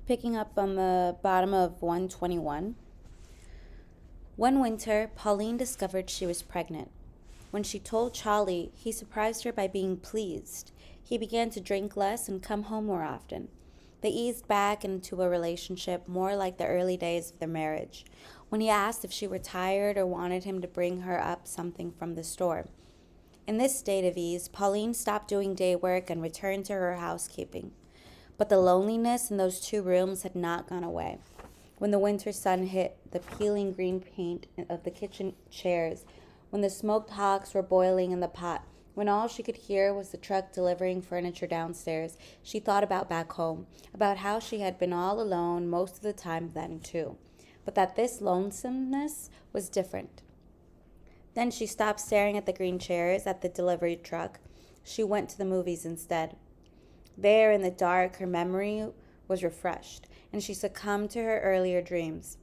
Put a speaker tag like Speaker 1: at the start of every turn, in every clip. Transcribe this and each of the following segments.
Speaker 1: Picking up on the bottom of 121. One winter, Pauline discovered she was pregnant. When she told Charlie, he surprised her by being pleased. He began to drink less and come home more often. They eased back into a relationship more like the early days of their marriage, when he asked if she were tired or wanted him to bring her up something from the store. In this state of ease, Pauline stopped doing day work and returned to her housekeeping. But the loneliness in those 2 rooms had not gone away. When the winter sun hit the peeling green paint of the kitchen chairs, when the smoked hogs were boiling in the pot, when all she could hear was the truck delivering furniture downstairs, she thought about back home, about how she had been all alone most of the time then too, but that this lonesomeness was different. Then she stopped staring at the green chairs at the delivery truck. She went to the movies instead. There in the dark, her memory was refreshed, and she succumbed to her earlier dreams.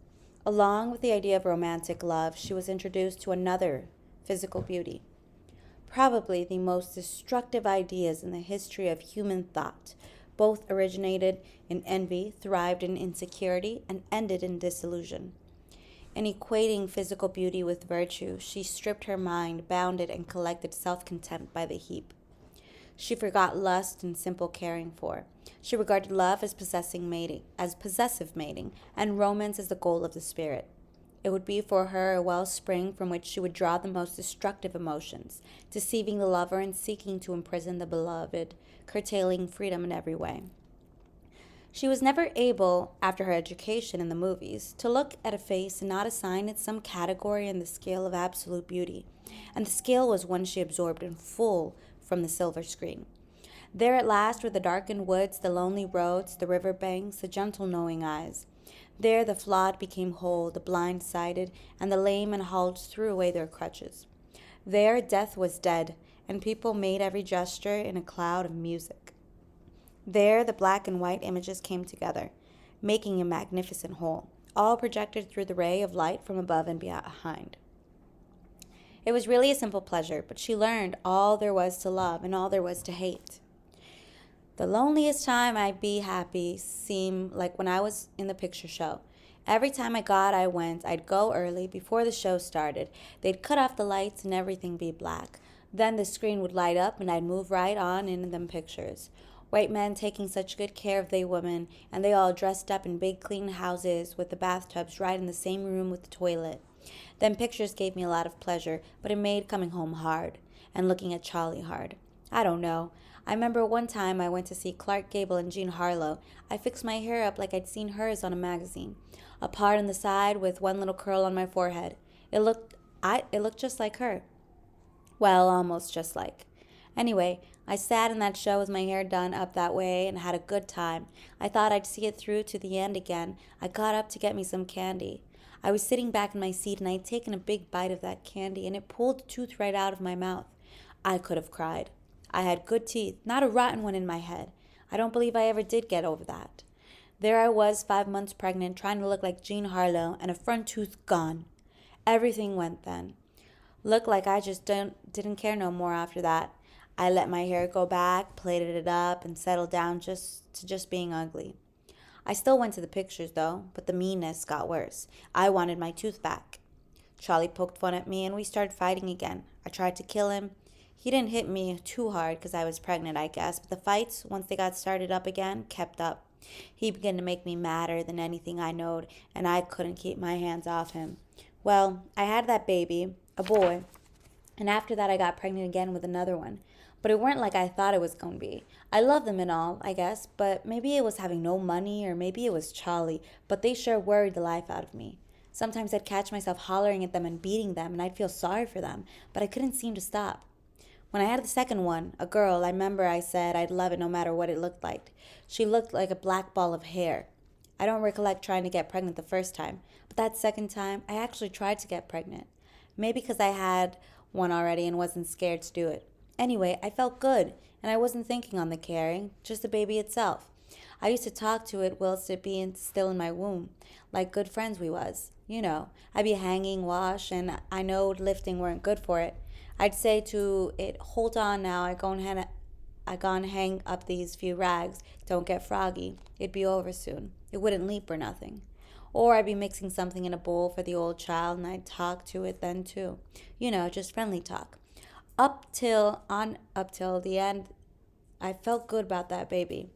Speaker 1: Along with the idea of romantic love, she was introduced to another, physical beauty. Probably the most destructive ideas in the history of human thought. Both originated in envy, thrived in insecurity, and ended in disillusion. In equating physical beauty with virtue, she stripped her mind, bound it, and collected self-contempt by the heap. She forgot lust and simple caring for. She regarded love as possessive mating, and romance as the goal of the spirit. It would be for her a wellspring from which she would draw the most destructive emotions, deceiving the lover and seeking to imprison the beloved, curtailing freedom in every way. She was never able, after her education in the movies, to look at a face and not assign it some category in the scale of absolute beauty, and the scale was one she absorbed in full from the silver screen. There at last were the darkened woods, the lonely roads, the river banks, the gentle knowing eyes. There the flawed became whole, the blind-sighted, and the lame and halt threw away their crutches. There death was dead, and people made every gesture in a cloud of music. There the black and white images came together, making a magnificent whole, all projected through the ray of light from above and behind. It was really a simple pleasure, but she learned all there was to love and all there was to hate. The loneliest time I'd be happy seemed like when I was in the picture show. Every time I went. I'd go early, before the show started. They'd cut off the lights and everything be black. Then the screen would light up and I'd move right on in them pictures. White men taking such good care of they women, and they all dressed up in big clean houses with the bathtubs right in the same room with the toilet. Them pictures gave me a lot of pleasure, but it made coming home hard, and looking at Charlie hard. I don't know. I remember one time I went to see Clark Gable and Jean Harlow. I fixed my hair up like I'd seen hers on a magazine, a part on the side with one little curl on my forehead. It looked just like her. Well, almost just like. Anyway, I sat in that show with my hair done up that way and had a good time. I thought I'd see it through to the end again. I got up to get me some candy. I was sitting back in my seat and I'd taken a big bite of that candy and it pulled a tooth right out of my mouth. I could have cried. I had good teeth, not a rotten one in my head. I don't believe I ever did get over that. There I was, 5 months pregnant, trying to look like Jean Harlow, and a front tooth gone. Everything went then. Looked like I just didn't care no more after that. I let my hair go back, plaited it up, and settled down just being ugly. I still went to the pictures, though, but the meanness got worse. I wanted my tooth back. Charlie poked fun at me, and we started fighting again. I tried to kill him. He didn't hit me too hard because I was pregnant, I guess, but the fights, once they got started up again, kept up. He began to make me madder than anything I knowed, and I couldn't keep my hands off him. Well, I had that baby, a boy, and after that I got pregnant again with another one. But it weren't like I thought it was going to be. I love them and all, I guess, but maybe it was having no money or maybe it was Charlie, but they sure worried the life out of me. Sometimes I'd catch myself hollering at them and beating them, and I'd feel sorry for them, but I couldn't seem to stop. When I had the second one, a girl, I remember I said I'd love it no matter what it looked like. She looked like a black ball of hair. I don't recollect trying to get pregnant the first time, but that second time, I actually tried to get pregnant. Maybe because I had one already and wasn't scared to do it. Anyway, I felt good, and I wasn't thinking on the carrying, just the baby itself. I used to talk to it whilst it being still in my womb, like good friends we was. You know, I'd be hanging, wash, and I knowed lifting weren't good for it. I'd say to it, hold on now, I gone hang up these few rags, don't get froggy, it'd be over soon. It wouldn't leap or nothing. Or I'd be mixing something in a bowl for the old child and I'd talk to it then too. Just friendly talk. Up till the end, I felt good about that baby.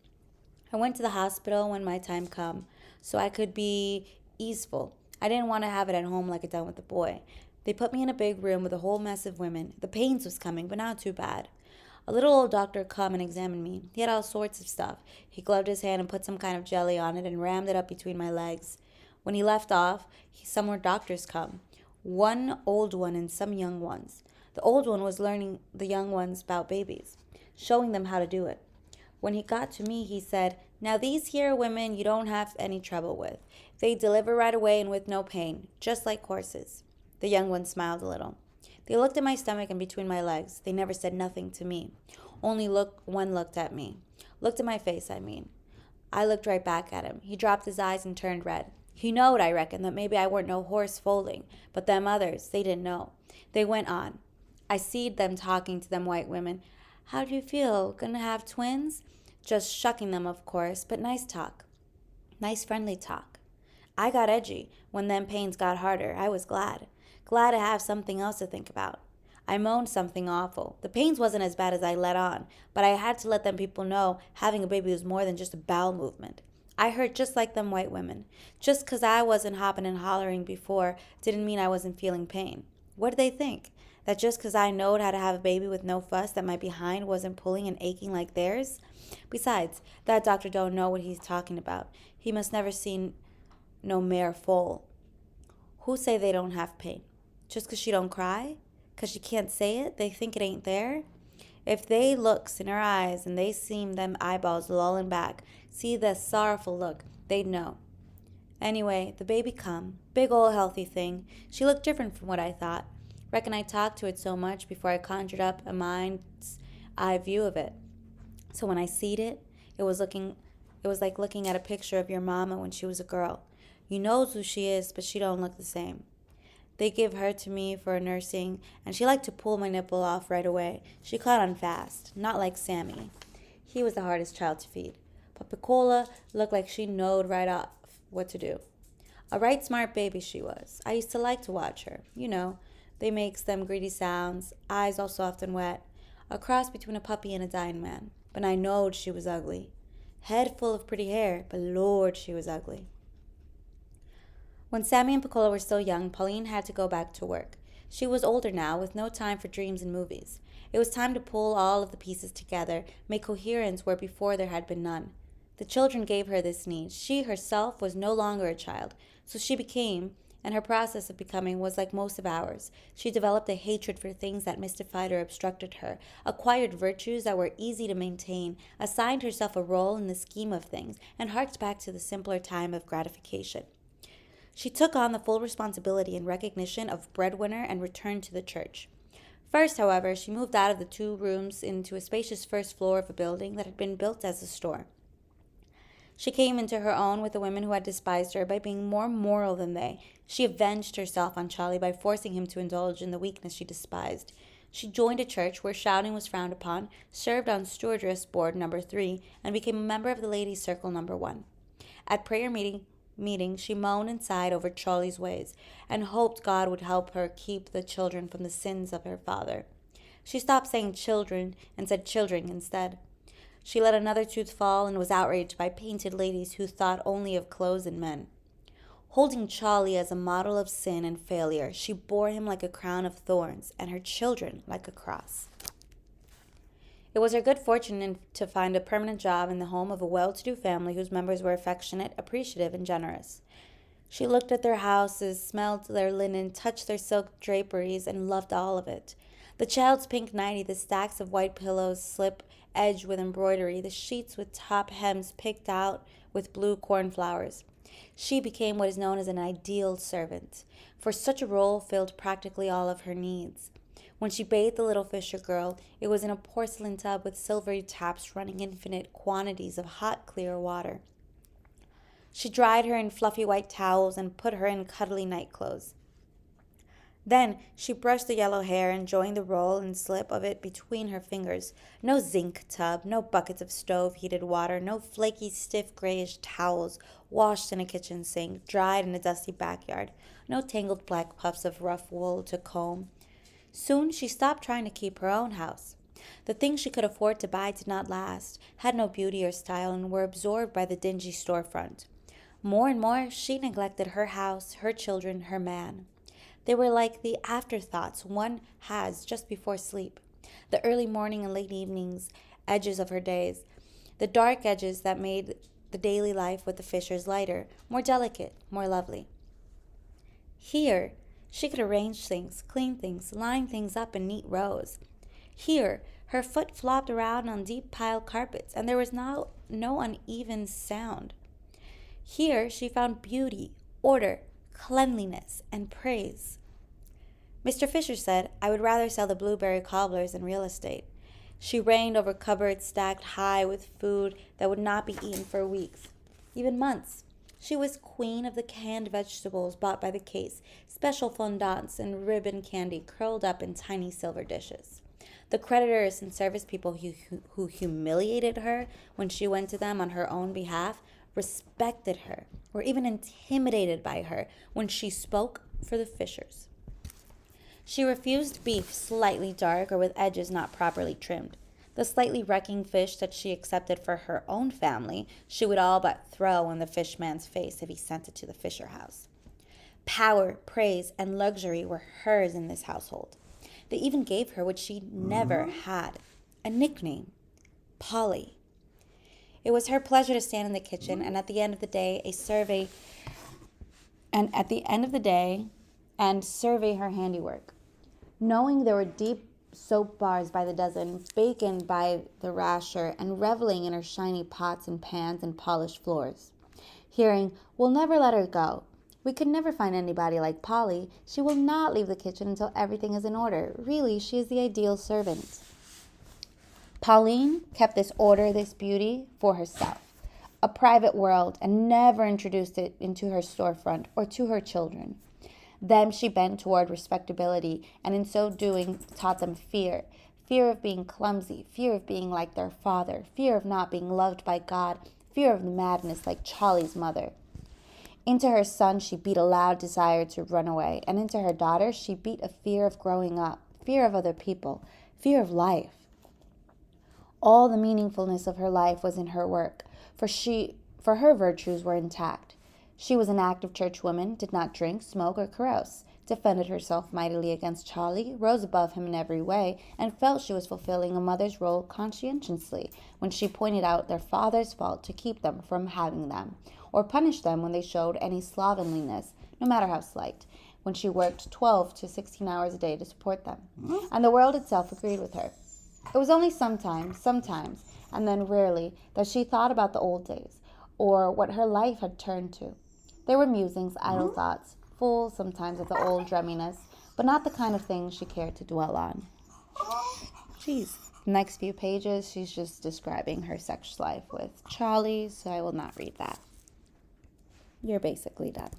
Speaker 1: I went to the hospital when my time come, so I could be easeful. I didn't want to have it at home like I done with the boy. They put me in a big room with a whole mess of women. The pains was coming, but not too bad. A little old doctor come and examined me. He had all sorts of stuff. He gloved his hand and put some kind of jelly on it and rammed it up between my legs. When he left off, some more doctors come. One old one and some young ones. The old one was learning the young ones about babies, showing them how to do it. When he got to me, he said, "Now these here women you don't have any trouble with. They deliver right away and with no pain, just like horses." The young one smiled a little. They looked at my stomach and between my legs. They never said nothing to me. Only one looked at me. Looked at my face, I mean. I looked right back at him. He dropped his eyes and turned red. He knowed, I reckon, that maybe I weren't no horse foaling, but them others, they didn't know. They went on. I seed them talking to them white women. "How do you feel? Gonna have twins?" Just shucking them, of course, but nice talk. Nice friendly talk. I got edgy. When them pains got harder, I was glad. Glad to have something else to think about. I moaned something awful. The pains wasn't as bad as I let on, but I had to let them people know having a baby was more than just a bowel movement. I hurt just like them white women. Just 'cause I wasn't hopping and hollering before didn't mean I wasn't feeling pain. What did they think? That just 'cause I knowed how to have a baby with no fuss that my behind wasn't pulling and aching like theirs? Besides, that doctor don't know what he's talking about. He must never seen no mare foal. Who say they don't have pain? Just 'cause she don't cry? 'Cause she can't say it? They think it ain't there? If they looks in her eyes and they seem them eyeballs lollin' back, see the sorrowful look, they'd know. Anyway, the baby come. Big ol' healthy thing. She looked different from what I thought. Reckon I talked to it so much before I conjured up a mind's eye view of it. So when I seed it, it was like looking at a picture of your mama when she was a girl. You knows who she is, but she don't look the same. They give her to me for a nursing, and she liked to pull my nipple off right away. She caught on fast, not like Sammy. He was the hardest child to feed. But Piccola looked like she knowed right off what to do. A right smart baby she was. I used to like to watch her. They makes them greedy sounds, eyes all soft and wet. A cross between a puppy and a dying man. But I knowed she was ugly. Head full of pretty hair, but Lord, she was ugly. When Sammy and Piccola were still young, Pauline had to go back to work. She was older now, with no time for dreams and movies. It was time to pull all of the pieces together, make coherence where before there had been none. The children gave her this need. She herself was no longer a child, so she became, and her process of becoming was like most of ours. She developed a hatred for things that mystified or obstructed her, acquired virtues that were easy to maintain, assigned herself a role in the scheme of things, and harked back to the simpler time of gratification. She took on the full responsibility and recognition of breadwinner and returned to the church. First, however, she moved out of the 2 rooms into a spacious first floor of a building that had been built as a store. She came into her own with the women who had despised her by being more moral than they. She avenged herself on Charlie by forcing him to indulge in the weakness she despised. She joined a church where shouting was frowned upon, served on stewardess board number 3, and became a member of the ladies' circle number 1. At prayer meeting, she moaned and sighed over Charlie's ways, and hoped God would help her keep the children from the sins of her father. She stopped saying children and said children instead. She let another tooth fall and was outraged by painted ladies who thought only of clothes and men. Holding Charlie as a model of sin and failure, she bore him like a crown of thorns, and her children like a cross. It was her good fortune to find a permanent job in the home of a well-to-do family whose members were affectionate, appreciative, and generous. She looked at their houses, smelled their linen, touched their silk draperies, and loved all of it. The child's pink nightie, the stacks of white pillows slip edged with embroidery, the sheets with top hems picked out with blue cornflowers. She became what is known as an ideal servant, for such a role filled practically all of her needs. When she bathed the little Fisher girl, it was in a porcelain tub with silvery taps running infinite quantities of hot, clear water. She dried her in fluffy white towels and put her in cuddly night clothes. Then she brushed the yellow hair, enjoying the roll and slip of it between her fingers. No zinc tub, no buckets of stove-heated water, no flaky, stiff, grayish towels washed in a kitchen sink, dried in a dusty backyard, no tangled black puffs of rough wool to comb. Soon she stopped trying to keep her own house. The things she could afford to buy did not last, had no beauty or style, and were absorbed by the dingy storefront. More and more she neglected her house, her children, her man. They were like the afterthoughts one has just before sleep, the early morning and late evenings edges of her days, the dark edges that made the daily life with the Fishers lighter, more delicate, more lovely. Here, she could arrange things, clean things, line things up in neat rows. Here, her foot flopped around on deep piled carpets, and there was no uneven sound. Here, she found beauty, order, cleanliness, and praise. Mr. Fisher said, I would rather sell the blueberry cobblers than real estate. She reigned over cupboards stacked high with food that would not be eaten for weeks, even months. She was queen of the canned vegetables bought by the case, special fondants and ribbon candy curled up in tiny silver dishes. The creditors and service people who humiliated her when she went to them on her own behalf respected her, or even intimidated by her when she spoke for the Fishers. She refused beef slightly dark or with edges not properly trimmed. The slightly wrecking fish that she accepted for her own family she would all but throw in the fishman's face if he sent it to the Fisher house. Power, praise, and luxury were hers in this household. They even gave her what she never had, a nickname, Polly. It was her pleasure to stand in the kitchen and at the end of the day and survey her handiwork. Knowing there were deep soap bars by the dozen, bacon by the rasher, and reveling in her shiny pots and pans and polished floors. Hearing, we'll never let her go. We could never find anybody like Polly. She will not leave the kitchen until everything is in order. Really, she is the ideal servant. Pauline kept this order, this beauty, for herself, a private world, and never introduced it into her storefront or to her children. Them she bent toward respectability, and in so doing taught them fear. Fear of being clumsy, fear of being like their father, fear of not being loved by God, fear of madness like Charlie's mother. Into her son she beat a loud desire to run away, and into her daughter she beat a fear of growing up, fear of other people, fear of life. All the meaningfulness of her life was in her work, for her virtues were intact. She was an active churchwoman, did not drink, smoke, or carouse, defended herself mightily against Charlie, rose above him in every way, and felt she was fulfilling a mother's role conscientiously when she pointed out their father's fault to keep them from having them, or punished them when they showed any slovenliness, no matter how slight, when she worked 12 to 16 hours a day to support them. And the world itself agreed with her. It was only sometimes, and then rarely, that she thought about the old days, or what her life had turned to. They were musings, idle thoughts, full sometimes of the old drumminess, but not the kind of things she cared to dwell on. Geez. The next few pages, she's just describing her sex life with Charlie, so I will not read that. You're basically done.